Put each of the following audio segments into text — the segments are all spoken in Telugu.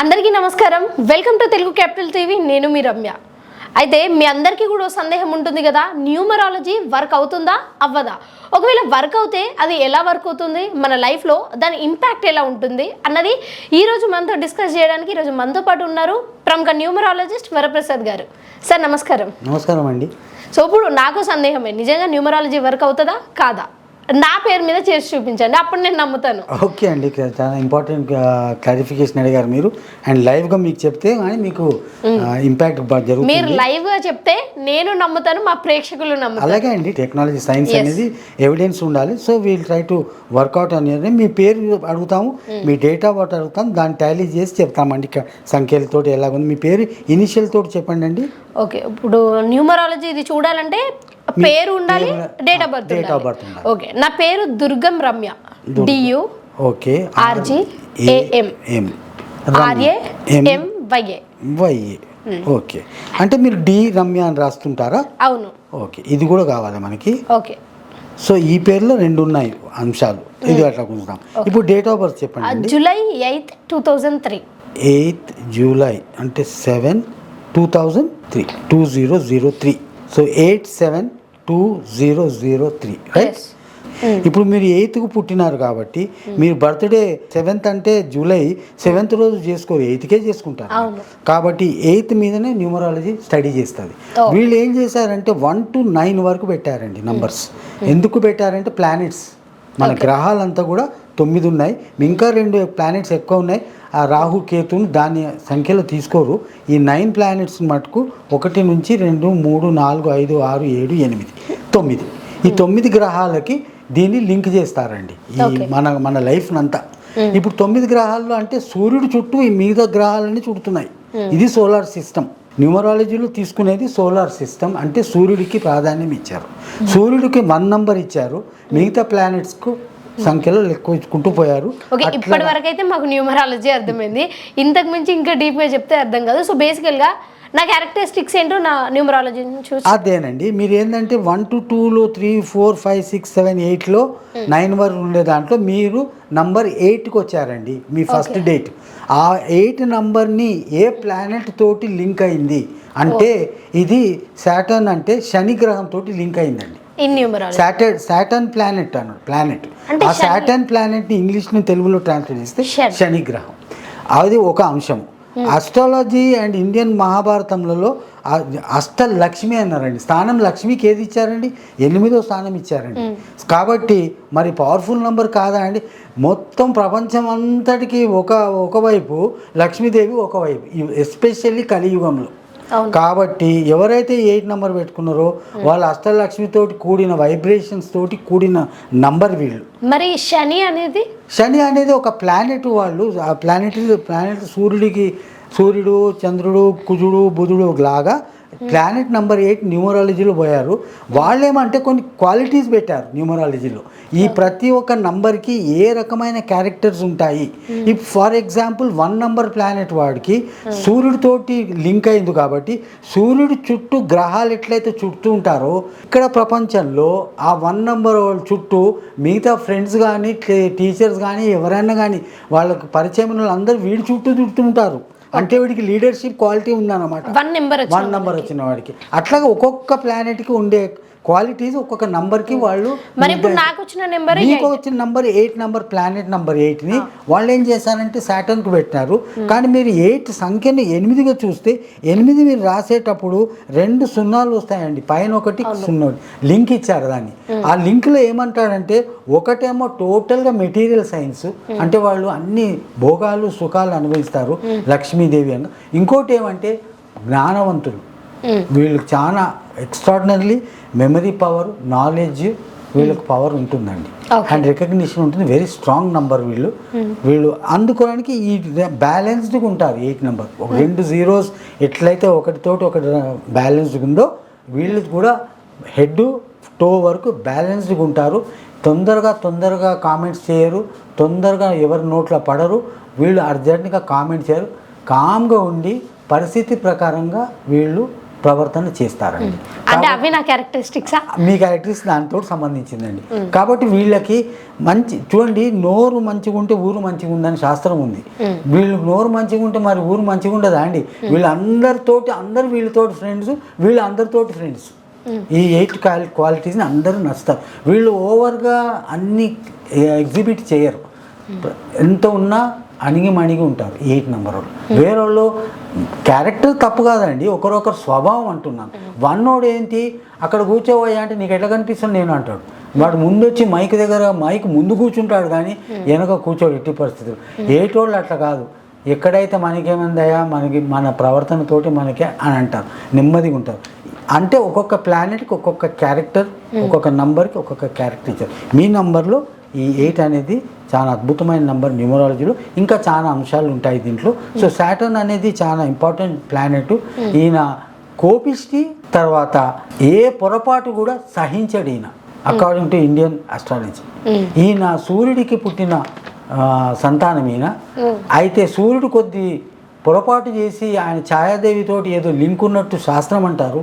అందరికీ నమస్కారం. Welcome to Telugu capital TV. నేను మీ రమ్య. అయితే మీ అందరికీ కూడా సందేహం ఉంటుంది కదా, న్యూమరాలజీ వర్క్ అవుతుందా అవ్వదా? ఒకవేళ వర్క్ అవుతే అది ఎలా వర్క్ అవుతుంది, మన లైఫ్లో దాని ఇంపాక్ట్ ఎలా ఉంటుంది అన్నది ఈరోజు మనతో డిస్కస్ చేయడానికి ఈరోజు మనతో పాటు ఉన్నారు ప్రముఖ న్యూమరాలజిస్ట్ వరప్రసాద్ గారు. సార్ నమస్కారం. నమస్కారం అండి. సో ఇప్పుడు నాకు సందేహమే, నిజంగా న్యూమరాలజీ వర్క్ అవుతుందా కాదా? నా పేరు మీద చేసి చూపించండి, అప్పుడు నేను నమ్ముతాను. ఓకే అండి, చాలా ఇంపార్టెంట్ క్లారిఫికేషన్ అడిగారు మీరు. అండ్ లైవ్గా మీకు చెప్తే కానీ మీకు ఇంపాక్ట్ జరుగుతుంది. మీరు లైవ్గా చెప్తే నేను నమ్ముతాను, మా ప్రేక్షకులు నమ్ముతారు. అలాగే అండి, టెక్నాలజీ సైన్స్ అనేది ఎవిడెన్స్ ఉండాలి. So we'll try to work out అనేది. మీ పేరు అడుగుతాము, మీ డేట్ ఆఫ్ బర్త్ అడుగుతాం, దాన్ని టాలీ చేసి చెప్తామండి. సంఖ్యలతోటి ఎలాగుంది, మీ పేరు ఇనిషియల్ తోటి చెప్పండి అండి. ఓకే, ఇప్పుడు న్యూమరాలజీ ఇది చూడాలంటే పేరు ఉండాలి, డేట్ ఆఫ్ బర్త్ ఉండాలి. ఓకే, నా పేరు Durgam Ramya. DU okay RGAM RAMYA. Okay, అంటే మీరు డి రమ్య అని రాస్తుంటారా? అవును. ఓకే, ఇది కూడా కావాలి మనకి. ఓకే, సో ఈ పేరులో రెండు ఉన్నాయి అంశాలు, ఇది అట్లా కొంచుతాం. ఇప్పుడు డేట్ ఆఫ్ బర్త్ చెప్పండి. July 8th 2003. 8th జూలై అంటే 7/2003 2003. So 8/7/2003 right. ఇప్పుడు మీరు 8th పుట్టినారు కాబట్టి మీరు బర్త్డే 7th అంటే జూలై 7th రోజు చేసుకోరు, 8th చేసుకుంటారు. కాబట్టి 8th మీదనే న్యూమరాలజీ స్టడీ చేస్తుంది. వీళ్ళు ఏం చేశారంటే 1 to 9 వరకు పెట్టారండి నంబర్స్. ఎందుకు పెట్టారంటే ప్లానెట్స్, మన గ్రహాలంతా కూడా 9 ఉన్నాయి, ఇంకా 2 ప్లానెట్స్ ఎక్కువ ఉన్నాయి. ఆ రాహు కేతుని దాని సంఖ్యలో తీసుకోరు. ఈ 9 ప్లానెట్స్ మటుకు 1 నుంచి 2 3 4 5 6 7 8 9 ఈ 9 గ్రహాలకి దీన్ని లింక్ చేస్తారండి ఈ మన లైఫ్ అంతా. ఇప్పుడు 9 గ్రహాల్లో అంటే సూర్యుడు చుట్టూ ఈ మిగతా గ్రహాలన్నీ చుడుతున్నాయి. ఇది సోలార్ సిస్టమ్. న్యూమరాలజీలో తీసుకునేది సోలార్ సిస్టమ్, అంటే సూర్యుడికి ప్రాధాన్యం ఇచ్చారు. సూర్యుడికి 1 నంబర్ ఇచ్చారు, మిగతా ప్లానెట్స్కు సంఖ్యలో లెక్క ఇచ్చుకుంటూ పోయారు. ఓకే, ఇప్పటి వరకు అయితే మాకు న్యూమరాలజీ అర్థమైంది, ఇంతకు మించి ఇంకా డీప్గా చెప్తే అర్థం కాదు. సో బేసికల్గా నా క్యారెక్టరిస్టిక్స్ ఏంటో నా న్యూమరాలజీని చూసి అదేనండి. మీరు ఏంటంటే 1 to 2లో 3 4 5 6 7 8లో 9 వరకు ఉండే దాంట్లో మీరు నంబర్ 8కి వచ్చారండి. మీ ఫస్ట్ డేట్ ఆ 8 నంబర్ని ఏ ప్లానెట్ తోటి లింక్ అయింది అంటే ఇది సాటర్న్, అంటే శని గ్రహం తోటి లింక్ అయిందండి. సాటర్న్ ప్లానెట్ అన్నాడు. ప్లానెట్ ఆ సాటర్న్ ప్లానెట్ని ఇంగ్లీష్ని తెలుగులో ట్రాన్స్లేట్ చేస్తే శని గ్రహం. అది ఒక అంశం. అస్ట్రాలజీ అండ్ ఇండియన్ మహాభారతంలో అష్టలక్ష్మి అన్నారండి. స్థానం లక్ష్మికి ఏది ఇచ్చారండి? 8వ స్థానం ఇచ్చారండి. కాబట్టి మరి పవర్ఫుల్ నెంబర్ కాదా అండి? మొత్తం ప్రపంచం అంతటికి ఒకవైపు లక్ష్మీదేవి, ఒకవైపు ఎస్పెషల్లీ కలియుగంలో. కాబట్టి ఎవరైతే 8 నంబర్ పెట్టుకున్నారో వాళ్ళు అష్టలక్ష్మితోటి కూడిన వైబ్రేషన్స్ తోటి కూడిన నంబర్ వీళ్ళు. మరి శని అనేది ఒక ప్లానెట్. వాళ్ళు ఆ ప్లానెట్ సూర్యుడు, చంద్రుడు, కుజుడు, బుధుడు లాగా ప్లానెట్ నెంబర్ 8 న్యూమరాలజీలో పోయారు. వాళ్ళేమంటే కొన్ని క్వాలిటీస్ పెట్టారు న్యూమరాలజీలో. ఈ ప్రతి ఒక్క నంబర్కి ఏ రకమైన క్యారెక్టర్స్ ఉంటాయి. ఇప్పుడు ఫర్ ఎగ్జాంపుల్ 1 నంబర్ ప్లానెట్ వాడికి సూర్యుడితోటి లింక్ అయింది కాబట్టి సూర్యుడి చుట్టూ గ్రహాలు ఎట్లయితే చుట్టూ ఉంటారో ఇక్కడ ప్రపంచంలో ఆ 1 నంబర్ వాళ్ళ చుట్టూ మిగతా ఫ్రెండ్స్ కానీ టీచర్స్ కానీ ఎవరైనా కానీ వాళ్ళకు పరిచయం ఉన్న వాళ్ళందరూ వీడి చుట్టూ ఉంటారు. అంటే వీడికి లీడర్షిప్ క్వాలిటీ ఉందన్నమాట. 1 నంబర్ వచ్చిన వాడికి. అట్లాగే ఒక్కొక్క ప్లానెట్కి ఉండే క్వాలిటీస్ ఒక్కొక్క నంబర్కి వాళ్ళు. మీకు వచ్చిన నంబర్ 8 నంబర్ ప్లానెట్ నంబర్ 8ని వాళ్ళు ఏం చేశారంటే సాటర్న్కి పెట్టినారు. కానీ మీరు 8 సంఖ్యని 8గా చూస్తే 8 మీరు రాసేటప్పుడు 2 సున్నాలు వస్తాయండి, పైన 1 0 లింక్ ఇచ్చారు దాన్ని. ఆ లింక్లో ఏమంటాడంటే ఒకటేమో టోటల్గా మెటీరియల్ సైన్స్, అంటే వాళ్ళు అన్ని భోగాలు సుఖాలు అనుభవిస్తారు లక్ష్మీదేవి అని. ఇంకోటి ఏమంటే జ్ఞానవంతులు, వీళ్ళకి చాలా ఎక్స్ట్రాడినరీ మెమరీ పవర్, నాలెడ్జ్ వీళ్ళకి పవర్ ఉంటుందండి. అండ్ రికగ్నిషన్ ఉంటుంది. వెరీ స్ట్రాంగ్ నంబర్ వీళ్ళు అందుకోవడానికి ఈ బ్యాలెన్స్డ్గా ఉంటారు. 8 నెంబర్ 2 zeros ఎట్లయితే ఒకటితోటి ఒకటి బ్యాలెన్స్డ్గా ఉందో వీళ్ళు కూడా హెడ్ టో వరకు బ్యాలెన్స్డ్గా ఉంటారు. తొందరగా కామెంట్స్ చేయరు, తొందరగా ఎవరి నోట్లో పడరు. వీళ్ళు అర్జెంట్గా కామెంట్ చేయరు, కామ్గా ఉండి పరిస్థితి ప్రకారంగా వీళ్ళు ప్రవర్తన చేస్తారండి. అంటే అవి నా క్యారెక్టరిస్టిక్సా? మీ క్యారెక్టర్స్ దానితో సంబంధించిందండి. కాబట్టి వీళ్ళకి మంచి చూడండి, నోరు మంచిగా ఉంటే ఊరు మంచిగా ఉందని శాస్త్రం ఉంది. వీళ్ళు నోరు మంచిగా ఉంటే మరి ఊరు మంచిగా ఉండదా అండి? వీళ్ళందరితోటి అందరు వీళ్ళతోటి ఫ్రెండ్స్, వీళ్ళు అందరితోటి ఫ్రెండ్స్. ఈ 8 క్వాలిటీస్ని అందరూ నచ్చుతారు. వీళ్ళు ఓవర్గా అన్ని ఎగ్జిబిట్ చేయరు. ఎంత ఉన్నా అణిగి మణిగి ఉంటారు 8 నెంబర్ వాళ్ళు. వేరే వాళ్ళు క్యారెక్టర్ తప్పు కాదండి, ఒకరొకరు స్వభావం అంటున్నాను. 1 ఏంటి, అక్కడ కూర్చోవయ్యా అంటే నీకు ఎట్లా కనిపిస్తుంది నేను అంటాడు. వాడు ముందు వచ్చి మైక్ దగ్గర మైక్ ముందు కూర్చుంటాడు కానీ వెనక కూర్చోడు ఎట్టి పరిస్థితులు. 8 వాళ్ళు అట్లా కాదు, ఎక్కడైతే మనకేమైందయా మనకి మన ప్రవర్తనతోటి మనకే అని అంటారు, నెమ్మదిగా ఉంటారు. అంటే ఒక్కొక్క ప్లానెట్కి ఒక్కొక్క క్యారెక్టర్, ఒక్కొక్క నంబర్కి ఒక్కొక్క క్యారెక్టర్ ఇచ్చారు. మీ నంబర్లో ఈ 8 అనేది చాలా అద్భుతమైన నెంబర్ న్యూమరాలజీలో. ఇంకా చాలా అంశాలు ఉంటాయి దీంట్లో. సో సాటర్న్ అనేది చాలా ఇంపార్టెంట్ ప్లానెట్. ఈయన కోపిష్టి, తర్వాత ఏ పొరపాటు కూడా సహించడు ఈయన అకార్డింగ్ టు ఇండియన్ ఆస్ట్రాలజీ. ఈయన సూర్యుడికి పుట్టిన సంతానం ఈయన. అయితే సూర్యుడు కొద్ది పొరపాటు చేసి ఆయన ఛాయాదేవితోటి ఏదో లింక్ ఉన్నట్టు శాస్త్రం అంటారు.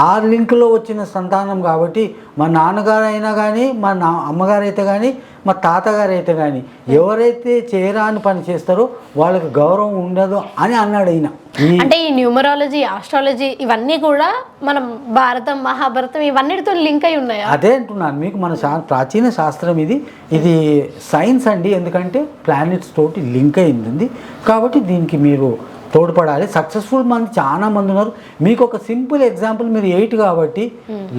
ఆ లింక్లో వచ్చిన సంతానం కాబట్టి మా నాన్నగారు అయినా కానీ, మా అమ్మగారు అయితే కానీ, మా తాతగారు అయితే కానీ ఎవరైతే చేయరాని పని చేస్తారో వాళ్ళకి గౌరవం ఉండదు అని అన్నాడు ఈయన. అంటే ఈ న్యూమరాలజీ, ఆస్ట్రాలజీ ఇవన్నీ కూడా మనం భారతం, మహాభారతం ఇవన్నిటితో లింక్ అయి ఉన్నాయి. అదే అంటున్నాను మీకు, మన ప్రాచీన శాస్త్రం ఇది సైన్స్ అండి. ఎందుకంటే ప్లానెట్స్ తోటి లింక్ అయింది కాబట్టి దీనికి మీరు తోడ్పడాలి. సక్సెస్ఫుల్ మంది చాలా మంది ఉన్నారు. మీకు ఒక సింపుల్ ఎగ్జాంపుల్, మీరు 8 కాబట్టి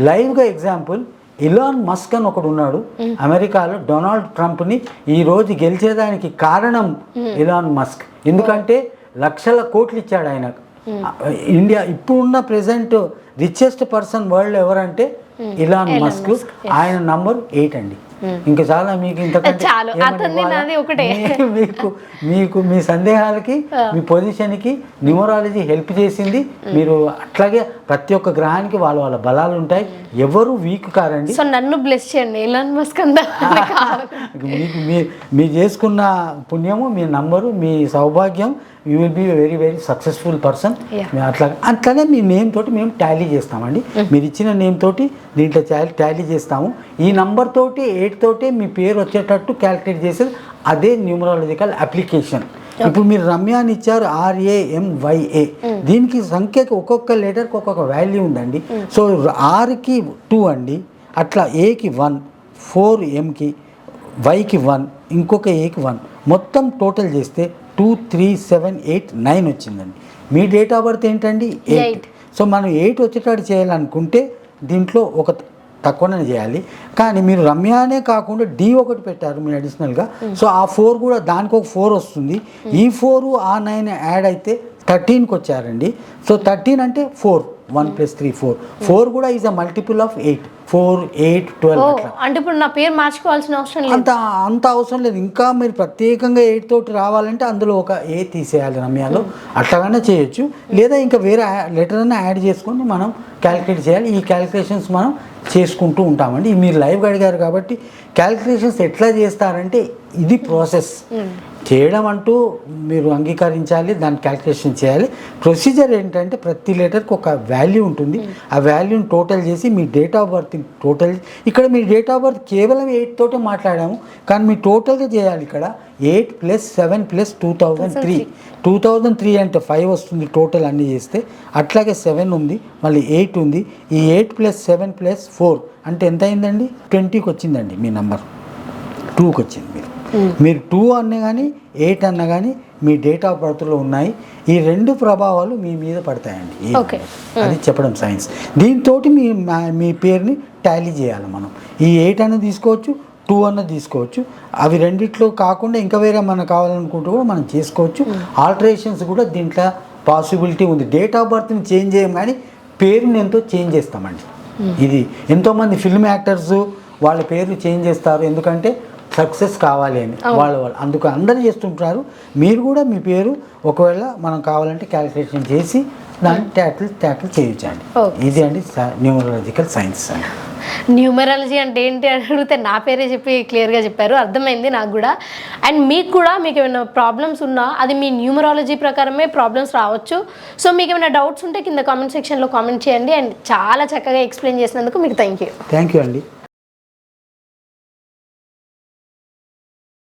లైవ్గా ఎగ్జాంపుల్, ఇలాన్ మస్క్ అని ఒకడు ఉన్నాడు అమెరికాలో. డొనాల్డ్ ట్రంప్ని ఈరోజు గెలిచేదానికి కారణం ఇలాన్ మస్క్. ఎందుకంటే లక్షల కోట్లు ఇచ్చాడు ఆయన. ఇండియా ఇప్పుడున్న ప్రెసెంట్ రిచెస్ట్ పర్సన్ వరల్డ్ ఎవరంటే ఇలాన్ మస్క్. ఆయన నంబర్ 8 అండి. ఇంకా చాలా మీకు ఇంతకంటే మీకు మీ సందేహాలకి, మీ పొజిషన్కి న్యూమరాలజీ హెల్ప్ చేసింది. మీరు అట్లాగే ప్రతి ఒక్క గ్రహానికి వాళ్ళ బలాలు ఉంటాయి, ఎవరు వీక్ కారండి. సో నన్ను బ్లెస్ చేయండి ఎలాన్ మస్క్. మీకు మీ చేసుకున్న పుణ్యము, మీ నంబరు, మీ సౌభాగ్యం, you will be very very successful person. అట్లానే మీ నేమ్ తోటి మేము టాలీ చేస్తామండి. మీరు ఇచ్చిన నేమ్ తోటి దీంట్లో టాలీ చేస్తాము. ఈ నంబర్ తోటి 8 తోటి మీ పేరు వచ్చేటట్టు క్యాలిక్యులేట్ చేసేది అదే న్యూమరాలజికల్ అప్లికేషన్. ఇప్పుడు మీరు రమ్య అని ఇచ్చారు, RAMYA. దీనికి సంఖ్యకి ఒక్కొక్క లెటర్కి ఒక్కొక్క వాల్యూ ఉందండి. సో Rకి 2 అండి, అట్లా Aకి 1, 4Mకి, Yకి 1, ఇంకొక Aకి 1, మొత్తం టోటల్ చేస్తే 2, 3, 7, 8, 9 వచ్చిందండి. మీ డేట్ ఆఫ్ బర్త్ ఏంటండి? 8. సో మనం 8 వచ్చేటట్టు చేయాలనుకుంటే దీంట్లో ఒక తక్కువనే చేయాలి. కానీ మీరు రమ్యానే కాకుండా D1 పెట్టారు మీరు అడిషనల్గా. సో ఆ 4 కూడా దానికి ఒక 4 వస్తుంది. ఈ 4 ఆ 9 యాడ్ అయితే 13కి వచ్చారండి. సో 13 అంటే 4, 1 + 3 4. 4 కూడా ఈజ్ అ మల్టిపుల్ ఆఫ్ 8. 4, 8, 12. అంటే ఇప్పుడు నా పేరు మార్చుకోవాల్సిన అవసరం లేదు, అంత అవసరం లేదు. ఇంకా మీరు ప్రత్యేకంగా 8 తోటి రావాలంటే అందులో ఒక A తీసేయాలి రమ్యాలో. అట్లాగానే చేయొచ్చు, లేదా ఇంకా వేరే లెటర్ అన్న యాడ్ చేసుకొని మనం క్యాలిక్యులేట్ చేయాలి. ఈ క్యాలిక్యులేషన్స్ మనం చేసుకుంటూ ఉంటామండి. మీరు లైవ్గా అడిగారు కాబట్టి క్యాలిక్యులేషన్స్ ఎట్లా చేస్తారంటే ఇది ప్రాసెస్ చేయడం అంటూ మీరు అంగీకరించాలి, దాన్ని క్యాలిక్యులేషన్ చేయాలి. ప్రొసీజర్ ఏంటంటే ప్రతి లెటర్కి ఒక వాల్యూ ఉంటుంది. ఆ వాల్యూని టోటల్ చేసి మీ డేట్ ఆఫ్ బర్త్ టోటల్, ఇక్కడ మీ డేట్ ఆఫ్ బర్త్ కేవలం 8 తోటే మాట్లాడాము, కానీ మీ టోటల్గా చేయాలి. ఇక్కడ 8 + 7 + 2003. 2003 అంటే 5 వస్తుంది టోటల్ అన్నీ చేస్తే. అట్లాగే 7 ఉంది, మళ్ళీ 8 ఉంది. ఈ 8 + 7 + 4 అంటే ఎంత అయిందండి? 20కి వచ్చిందండి మీ నెంబర్. 2కి వచ్చింది. మీరు 2 అన్నా కానీ 8 అన్నా కానీ మీ డేట్ ఆఫ్ బర్త్లో ఉన్నాయి. ఈ 2 ప్రభావాలు మీ మీద పడతాయండి. అది చెప్పడం సైన్స్. దీంతో మీ పేరుని టాలీ చేయాలి మనం. ఈ 8 అన్న తీసుకోవచ్చు, 2 అన్న తీసుకోవచ్చు. అవి రెండిట్లో కాకుండా ఇంకా వేరే మనకు కావాలనుకుంటూ కూడా మనం చేసుకోవచ్చు. ఆల్టరేషన్స్ కూడా దీంట్లో పాసిబిలిటీ ఉంది. డేట్ ఆఫ్ బర్త్ని చేంజ్ చేయం కానీ పేరుని ఎంతో చేంజ్ చేస్తామండి. ఇది ఎంతోమంది ఫిల్మ్ యాక్టర్స్ వాళ్ళ పేర్లు చేంజ్ చేస్తారు. ఎందుకంటే సక్సెస్ కావాలి అని వాళ్ళు అందుకు అందరూ చేస్తుంటారు. మీరు కూడా మీ పేరు ఒకవేళ మనం కావాలంటే క్యాలిక్యులేషన్ చేసి దాన్ని ట్యాకిల్ చేయించండి. ఇది అండి న్యూమరాలజికల్ సైన్స్ అండి. న్యూమరాలజీ అంటే ఏంటి అని అడిగితే నా పేరే చెప్పి క్లియర్గా చెప్పారు, అర్థమైంది నాకు కూడా. అండ్ మీకు ఏమైనా ప్రాబ్లమ్స్ ఉన్నా అది మీ న్యూమరాలజీ ప్రకారమే ప్రాబ్లమ్స్ రావచ్చు. సో మీకు ఏమైనా డౌట్స్ ఉంటే కింద కామెంట్ సెక్షన్లో కామెంట్ చేయండి. అండ్ చాలా చక్కగా ఎక్స్ప్లెయిన్ చేసినందుకు మీకు థ్యాంక్ యూ అండి.